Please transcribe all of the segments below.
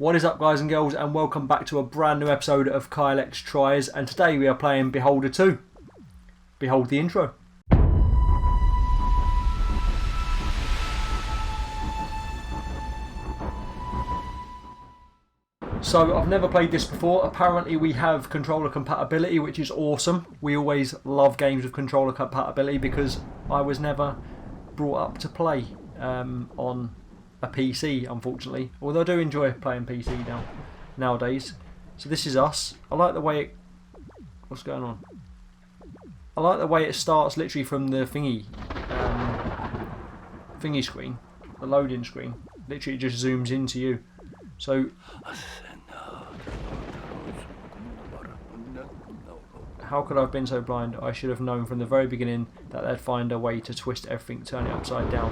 What is up, guys and girls, and welcome back to a brand new episode of Kylex Tries, and today we are playing Beholder 2. Behold the intro. So I've never played this before. Apparently we have controller compatibility, which is awesome. We always love games with controller compatibility because I was never brought up to play on a PC, unfortunately. Although I do enjoy playing PC nowadays. So this is us. I like the way it... What's going on? I like the way it starts literally from the thingy screen, the loading screen. Literally it just zooms into you. So how could I have been so blind? I should have known from the very beginning that they'd find a way to twist everything, turn it upside down.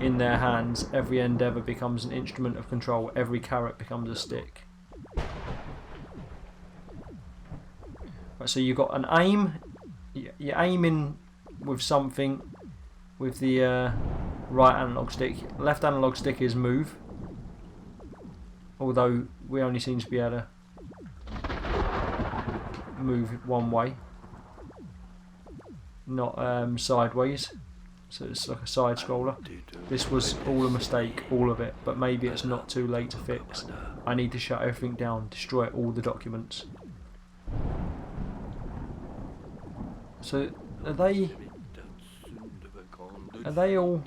In their hands, every endeavour becomes an instrument of control, every carrot becomes a stick. Right, so you've got an aim, you're aiming with something with the right analog stick. Left analog stick is move, although we only seem to be able to move one way, not sideways. So it's like a side scroller. This was all a mistake, all of it, but maybe it's not too late to fix. I need to shut everything down, destroy all the documents. So are they all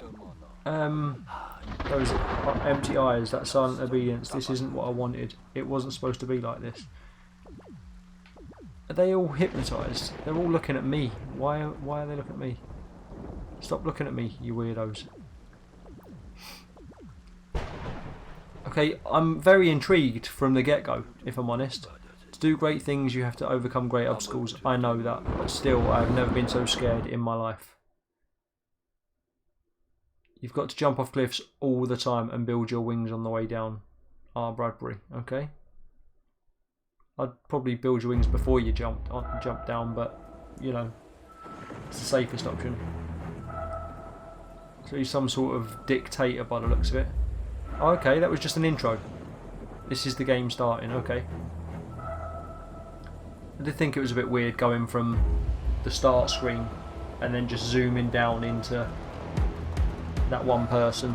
those empty eyes, that silent obedience? This isn't what I wanted. It wasn't supposed to be like this. Are they all hypnotised? They're all looking at me. Why are they looking at me? Stop looking at me, you weirdos. Okay, I'm very intrigued from the get-go, if I'm honest. To do great things, you have to overcome great obstacles. I know that, but still, I've never been so scared in my life. You've got to jump off cliffs all the time and build your wings on the way down. Ah, Bradbury, okay. I'd probably build your wings before you jump down, but, you know, it's the safest option. So he's some sort of dictator by the looks of it. Oh, okay, that was just an intro. This is the game starting, okay. I did think it was a bit weird going from the start screen and then just zooming down into that one person.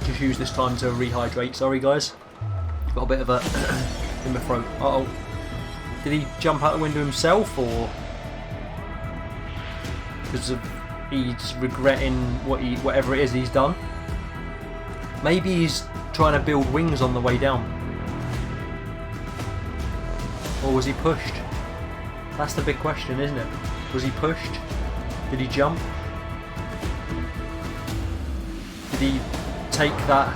Just use this time to rehydrate, sorry guys. Got a bit of a in my throat. Uh-oh. Did he jump out the window himself, or because he's regretting whatever it is he's done? Maybe he's trying to build wings on the way down. Or was he pushed? That's the big question, isn't it? Was he pushed? Did he jump? Did he take that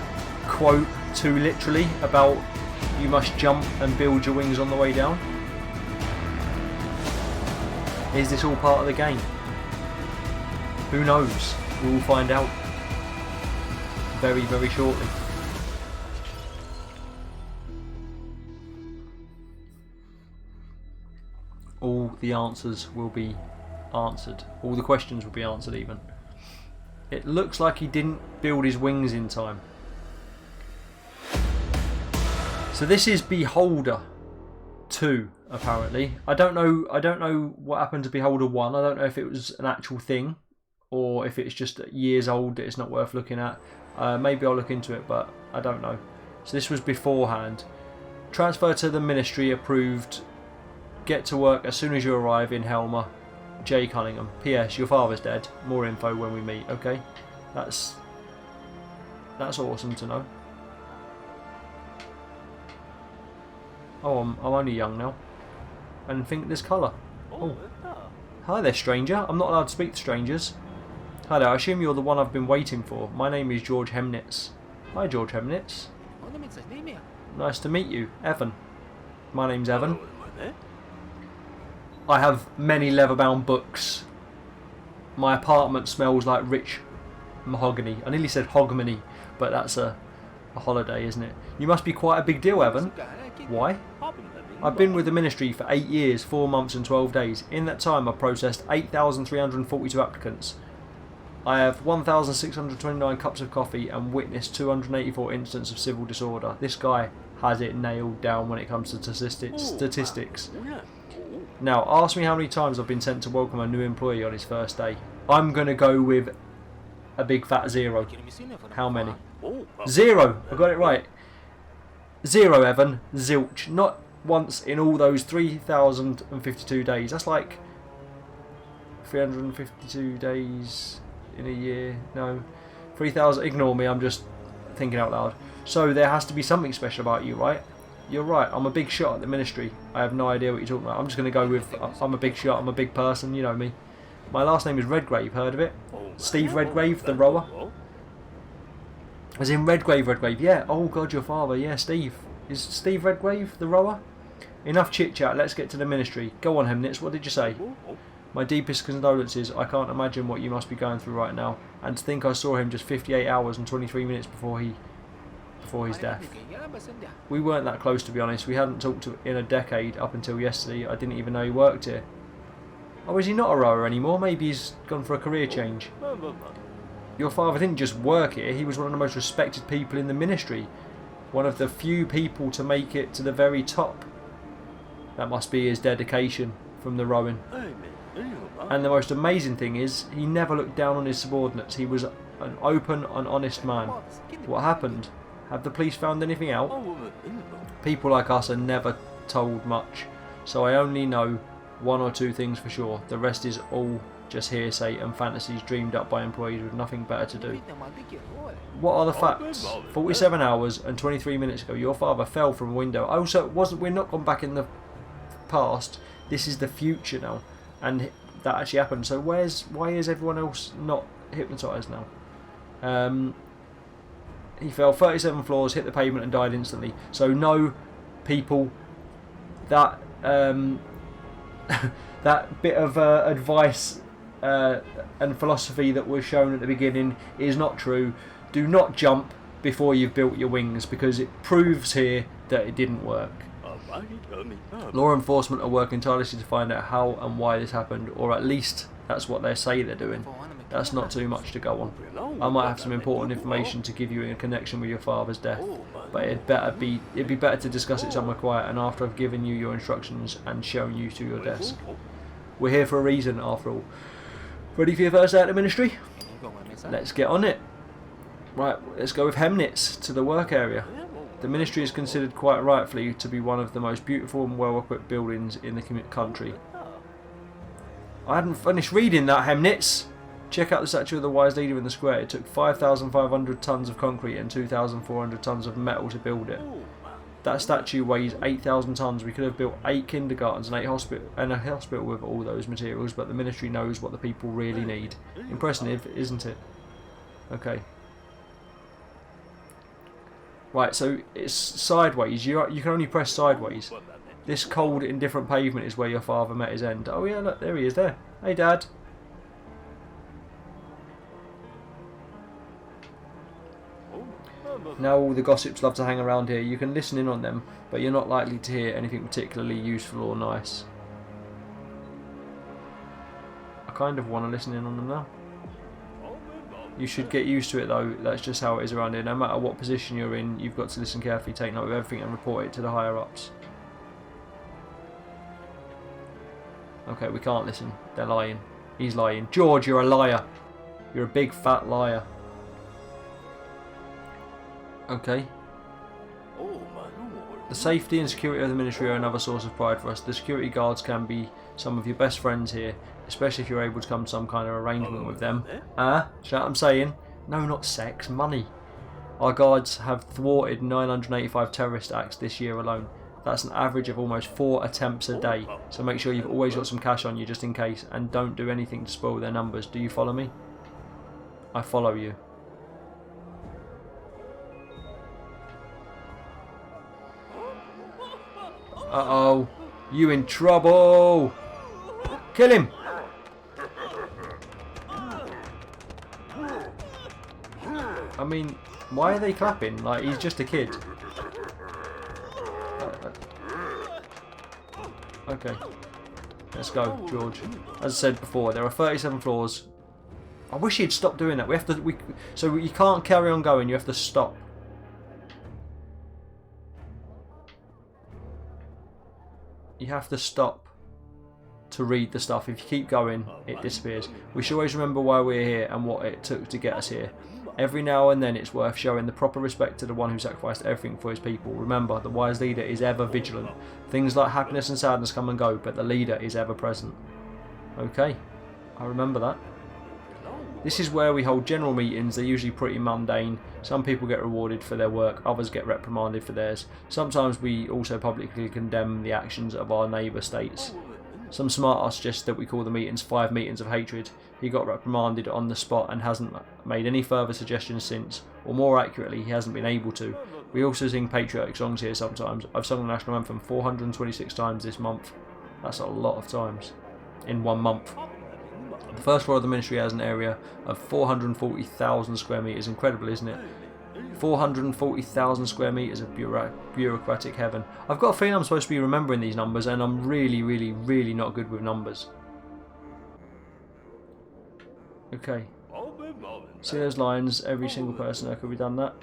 quote too literally about you must jump and build your wings on the way down? Is this all part of the game? Who knows? We will find out very, very shortly. All the answers will be answered. All the questions will be answered even. It looks like he didn't build his wings in time. So this is Beholder 2, apparently. I don't know what happened to Beholder 1. I don't know if it was an actual thing or if it's just years old that it's not worth looking at. Maybe I'll look into it, but I don't know. So this was beforehand. Transfer to the ministry approved. Get to work as soon as you arrive in Helmer. J. Cunningham. P.S. Your father's dead. More info when we meet. Okay, that's awesome to know. Oh, I'm only young now. And think this colour. Oh. Hi there, stranger. I'm not allowed to speak to strangers. Hi there, I assume you're the one I've been waiting for. My name is George Hemnitz. Hi, George Hemnitz. Nice to meet you, Evan. My name's Evan. I have many leather-bound books. My apartment smells like rich mahogany. I nearly said hogmanay, but that's a holiday, isn't it? You must be quite a big deal, Evan. Why? I've been with the ministry for 8 years, 4 months and 12 days. In that time I've processed 8,342 applicants. I have 1,629 cups of coffee and witnessed 284 incidents of civil disorder. This guy has it nailed down when it comes to statistics. Now, ask me how many times I've been sent to welcome a new employee on his first day. I'm going to go with a big fat 0. How many? 0! I got it right. 0, Evan. Zilch. Not once in all those 3,052 days. That's like 352 days in a year. No. 3,000. Ignore me, I'm just thinking out loud. So there has to be something special about you, right? You're right, I'm a big shot at the ministry. I have no idea what you're talking about. I'm just going to go with, I'm a big shot, I'm a big person, you know me. My last name is Redgrave, heard of it? Steve Redgrave, the rower. As in Redgrave, yeah. Oh God, your father, yeah, Steve. Is Steve Redgrave, the rower? Enough chit chat, let's get to the ministry. Go on, Hemnitz, what did you say? My deepest condolences, I can't imagine what you must be going through right now. And to think I saw him just 58 hours and 23 minutes before his death. We weren't that close, to be honest. We hadn't talked in a decade up until yesterday. I didn't even know he worked here. Oh, is he not a rower anymore? Maybe he's gone for a career change. Your father didn't just work here, he was one of the most respected people in the ministry. One of the few people to make it to the very top. That must be his dedication from the rowing. And the most amazing thing is, he never looked down on his subordinates. He was an open and honest man. What happened? Have the police found anything out? People like us are never told much, so I only know 1 or 2 things for sure. The rest is all just hearsay and fantasies dreamed up by employees with nothing better to do. What are the facts? 47 hours and 23 minutes ago, your father fell from a window. Also, we're not gone back in the past. This is the future now, and that actually happened. So why is everyone else not hypnotised now? He fell 37 floors, hit the pavement and died instantly. So no, people, that that bit of advice and philosophy that was shown at the beginning is not true. Do not jump before you've built your wings, because it proves here that it didn't work. Law enforcement are working tirelessly to find out how and why this happened, or at least that's what they say they're doing. That's not too much to go on. I might have some important information to give you in connection with your father's death, but it'd be better to discuss it somewhere quiet and after I've given you your instructions and shown you to your desk. We're here for a reason, after all. Ready for your first day at the ministry? Let's get on it. Right, let's go with Hemnitz to the work area. The ministry is considered quite rightfully to be one of the most beautiful and well-equipped buildings in the country. I hadn't finished reading that, Hemnitz. Check out the statue of the wise leader in the square. It took 5,500 tons of concrete and 2,400 tons of metal to build it. That statue weighs 8,000 tons. We could have built 8 kindergartens and a hospital with all those materials, but the ministry knows what the people really need. Impressive, isn't it? Okay. Right, so it's sideways. You can only press sideways. This cold, indifferent pavement is where your father met his end. Oh yeah, look, there he is there. Hey, Dad. Now all the gossips love to hang around here. You can listen in on them, but you're not likely to hear anything particularly useful or nice. I kind of want to listen in on them now. You should get used to it though, that's just how it is around here. No matter what position you're in, you've got to listen carefully, take note of everything and report it to the higher ups. Okay, we can't listen. They're lying. He's lying. George, you're a liar. You're a big fat liar. Okay. The safety and security of the ministry are another source of pride for us. The security guards can be some of your best friends here, especially if you're able to come to some kind of arrangement with them. Do you know what I'm saying? No, not sex, money. Our guards have thwarted 985 terrorist acts this year alone. That's an average of almost 4 attempts a day. So make sure you've always got some cash on you just in case, and don't do anything to spoil their numbers. Do you follow me? I follow you. Uh-oh. You in trouble. Kill him. I mean, why are they clapping? Like, he's just a kid. Okay. Let's go, George. As I said before, there are 37 floors. I wish he'd stop doing that. So you can't carry on going, you have to stop. You have to stop to read the stuff. If you keep going, it disappears. We should always remember why we're here and what it took to get us here. Every now and then it's worth showing the proper respect to the one who sacrificed everything for his people. Remember, the wise leader is ever vigilant. Things like happiness and sadness come and go, but the leader is ever present. Okay, I remember that. This is where we hold general meetings. They're usually pretty mundane. Some people get rewarded for their work, others get reprimanded for theirs. Sometimes we also publicly condemn the actions of our neighbour states. Some smart ass suggested that we call the meetings 5 meetings of hatred. He got reprimanded on the spot and hasn't made any further suggestions since, or more accurately, he hasn't been able to. We also sing patriotic songs here sometimes. I've sung the national anthem 426 times this month. That's a lot of times in 1 month. The first floor of the ministry has an area of 440,000 square metres. Incredible, isn't it? 440,000 square metres of bureaucratic heaven. I've got a feeling I'm supposed to be remembering these numbers, and I'm really, really, really not good with numbers. Okay. See those lines? Every single person. Okay, we've done that.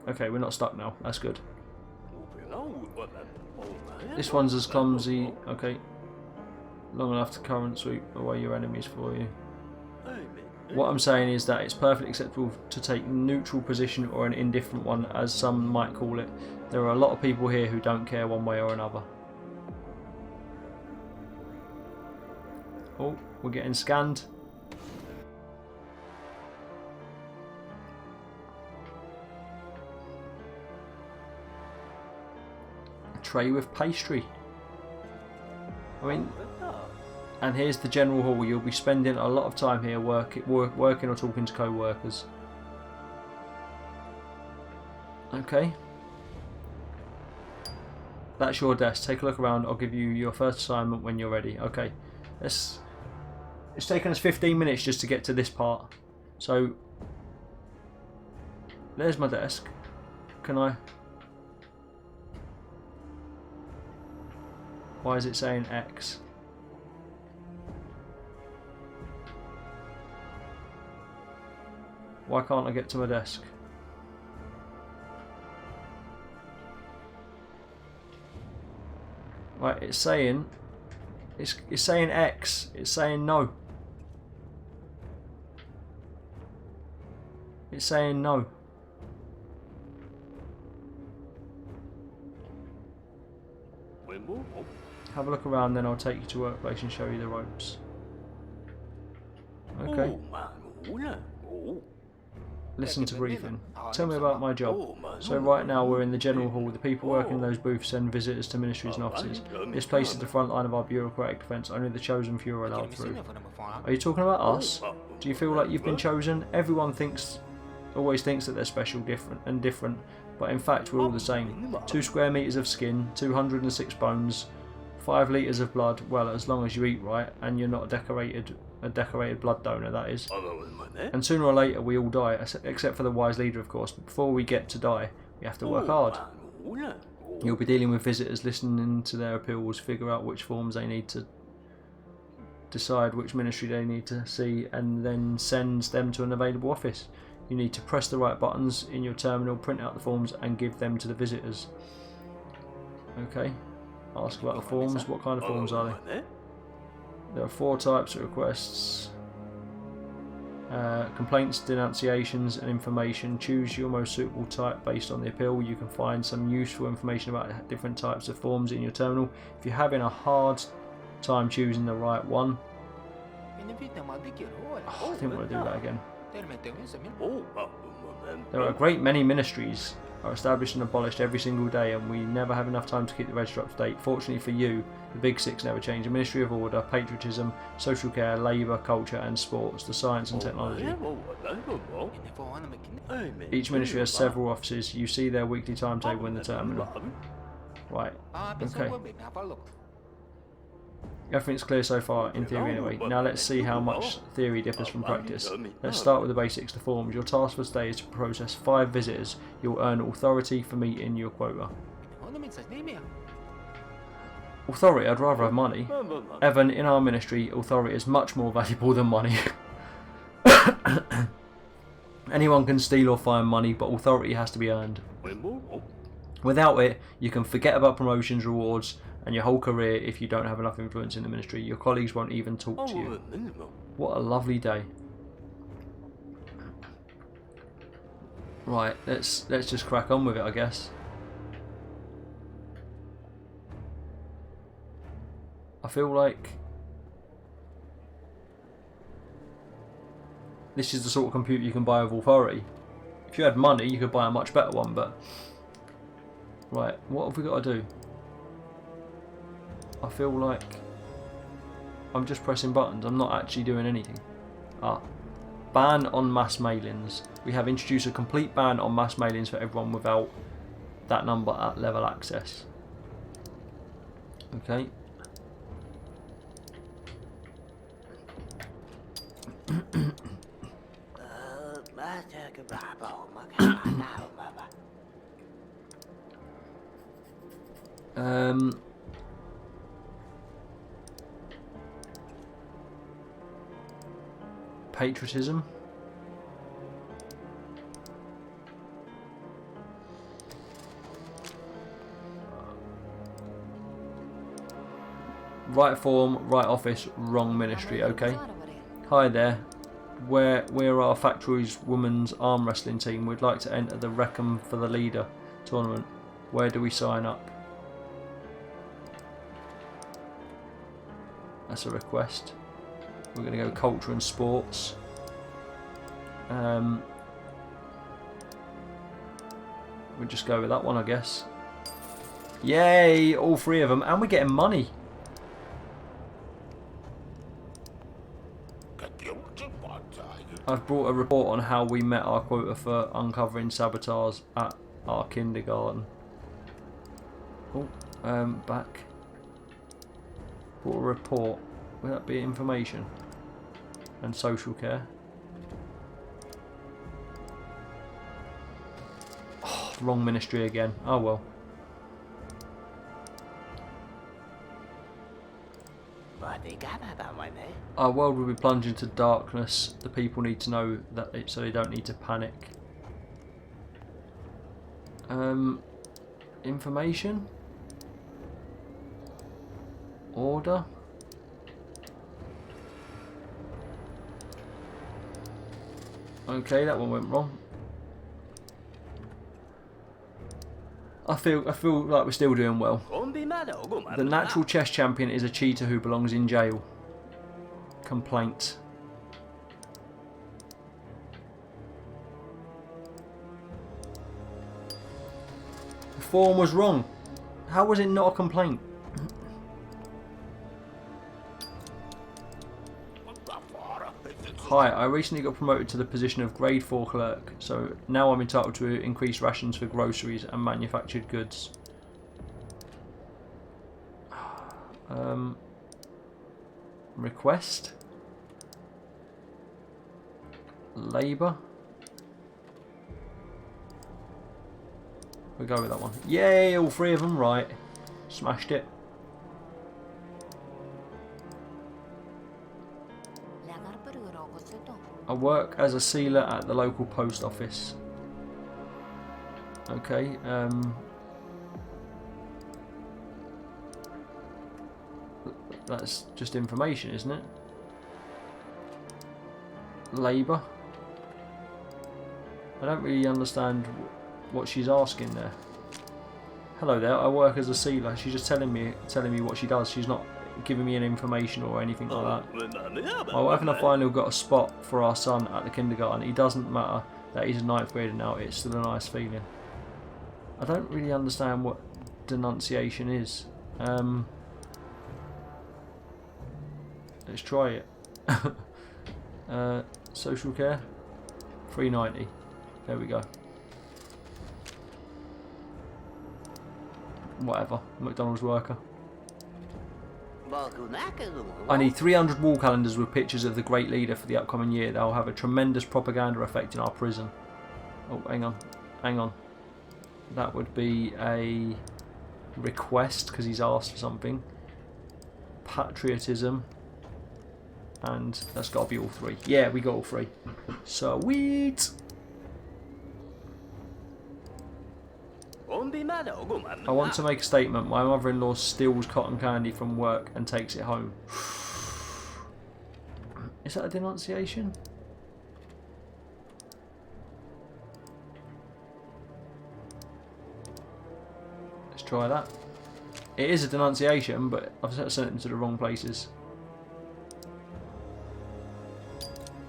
Okay, we're not stuck now. That's good. This one's as clumsy. Okay. Long enough to current sweep away your enemies for you. What I'm saying is that it's perfectly acceptable to take neutral position or an indifferent one, as some might call it. There are a lot of people here who don't care one way or another. Oh, we're getting scanned. A tray with pastry. I mean, and here's the general hall. You'll be spending a lot of time here working or talking to co-workers. Okay. That's your desk. Take a look around. I'll give you your first assignment when you're ready. Okay. It's taken us 15 minutes just to get to this part. So, there's my desk. Can I... Why is it saying X? Why can't I get to my desk? Right, it's saying X. It's saying no. It's saying no. Have a look around, then I'll take you to workplace and show you the ropes. Okay. Listen to briefing. Tell me about my job. So right now we're in the general hall. The people working in those booths send visitors to ministries and offices. This place is the front line of our bureaucratic defence. Only the chosen few are allowed through. Are you talking about us? Do you feel like you've been chosen? Everyone always thinks that they're special, different, but in fact we're all the same. 2 square metres of skin, 206 bones, 5 litres of blood. Well, as long as you eat right and you're not a decorated blood donor, that is. And sooner or later we all die, except for the wise leader, of course. But before we get to die, we have to work hard. You'll be dealing with visitors, listening to their appeals, figure out which forms they need to decide, which ministry they need to see, and then sends them to an available office. You need to press the right buttons in your terminal, print out the forms, and give them to the visitors. Okay. Ask about the forms. What kind of forms are they? There are 4 types of requests. Complaints, denunciations and information. Choose your most suitable type based on the appeal. You can find some useful information about different types of forms in your terminal. If you're having a hard time choosing the right one... Oh, I didn't want to do that again. There are a great many ministries are established and abolished every single day, and we never have enough time to keep the register up to date. Fortunately for you, the big 6 never change: the Ministry of Order, Patriotism, Social Care, Labour, Culture and Sports, the Science and Technology. Each ministry has several offices. You see their weekly timetable in the terminal. Right, okay. Everything's clear so far, in theory anyway. Now let's see how much theory differs from practice. Let's start with the basics, the forms. Your task for today is to process 5 visitors. You'll earn authority for meeting your quota. Authority, I'd rather have money. Evan, in our ministry, authority is much more valuable than money. Anyone can steal or find money, but authority has to be earned. Without it, you can forget about promotions, rewards, and your whole career if you don't have enough influence in the ministry. Your colleagues won't even talk to you. What a lovely day. Right, let's just crack on with it, I guess. I feel like this is the sort of computer you can buy with authority. If you had money, you could buy a much better one, but... Right, what have we got to do? I feel like I'm just pressing buttons. I'm not actually doing anything. Ban on mass mailings. We have introduced a complete ban on mass mailings for everyone without that number at level access. Okay. Patriotism. Right form, right office, wrong ministry. Okay. Hi there. We're our factory's women's arm wrestling team. We'd like to enter the Wreckham for the Leader tournament. Where do we sign up? That's a request. We're going to go culture and sports. We'll just go with that one, I guess. Yay! All three of them. And we're getting money. I've brought a report on how we met our quota for uncovering sabotage at our kindergarten. Oh, back. Brought a report. Will that be information? And social care. Oh, wrong ministry again. Oh well. Our world will be plunged into darkness. The people need to know that so they don't need to panic. Information? Order? Okay, that one went wrong. I feel like we're still doing well. The natural chess champion is a cheater who belongs in jail. Complaint. The form was wrong. How was it not a complaint? Hi, I recently got promoted to the position of grade 4 clerk, so now I'm entitled to increased rations for groceries and manufactured goods. Request? Labour? We'll go with that one. Yay, all three of them right. Smashed it. I work as a sealer at the local post office. Okay, that's just information, isn't it? Labour. I don't really understand what she's asking there. Hello there, I work as a sealer. She's just telling me what she does. She's not giving me any information or anything like that. My wife and I finally got a spot for our son at the kindergarten. It doesn't matter that he's a 9th grader now, it's still a nice feeling. I don't really understand what denunciation is. Let's try it. Social care, $3.90. There we go. Whatever, McDonald's worker. I need 300 wall calendars with pictures of the great leader for the upcoming year. They'll have a tremendous propaganda effect in our prison. Oh, hang on. That would be a request because he's asked for something. patriotism, and that's got to be all 3. Yeah, we got all 3. Sweet. I want to make a statement. My mother-in-law steals cotton candy from work and takes it home. Is that a denunciation? Let's try that. It is a denunciation, but I've sent them to the wrong places.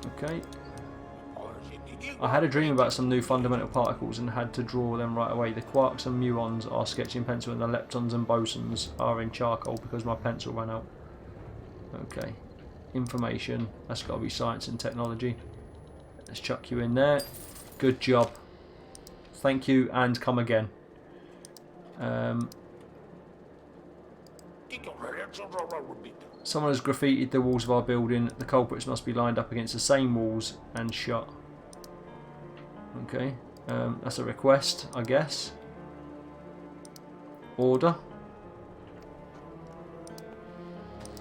Okay. I had a dream about some new fundamental particles and had to draw them right away. The quarks and muons are sketched in pencil and the leptons and bosons are in charcoal because my pencil ran out. Okay. Information. That's got to be science and technology. Let's chuck you in there. Good job. Thank you and come again. Someone has graffitied the walls of our building. The culprits must be lined up against the same walls and shot. Okay, that's a request, I guess. Order.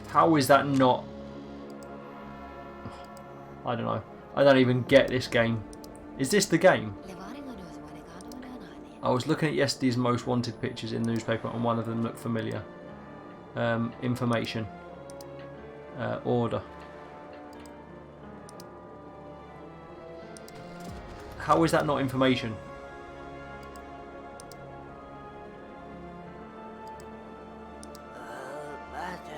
How is that not? I don't know. I don't even get this game. Is this the game? I was looking at yesterday's most wanted pictures in the newspaper and one of them looked familiar. Information. Order. How is that not information?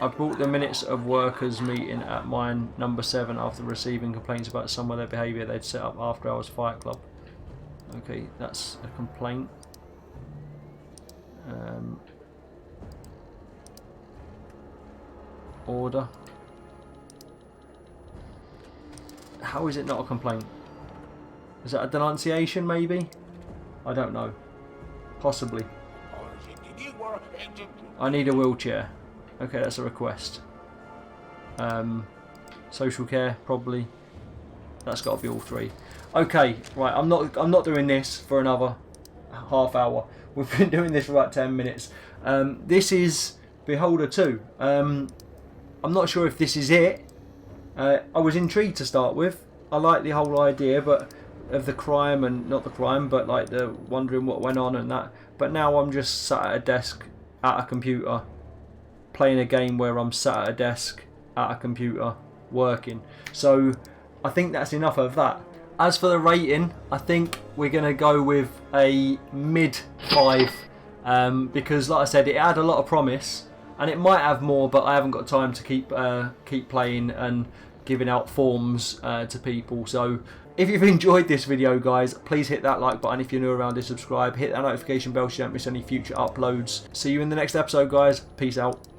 I brought the minutes of workers' meeting at mine number 7 after receiving complaints about some of their behaviour they'd set up after hours fight club. Okay, that's a complaint. Order. How is it not a complaint? Is that a denunciation maybe? I don't know. Possibly. I need a wheelchair. Okay, that's a request. Social care, probably. That's got to be all 3. Okay, right. I'm not doing this for another half hour. We've been doing this for about 10 minutes. This is Beholder 2. I'm not sure if this is it. I was intrigued to start with. I like the whole idea, but of the crime and not the crime, but like the wondering what went on and that. But now I'm just sat at a desk at a computer, playing a game where I'm sat at a desk at a computer working. So I think that's enough of that. As for the rating, I think we're going to go with a mid 5 because, like I said, it had a lot of promise and it might have more, but I haven't got time to keep playing and giving out forms to people. So if you've enjoyed this video, guys, please hit that like button. If you're new around here, subscribe, hit that notification bell so you don't miss any future uploads. See you in the next episode, guys. Peace out.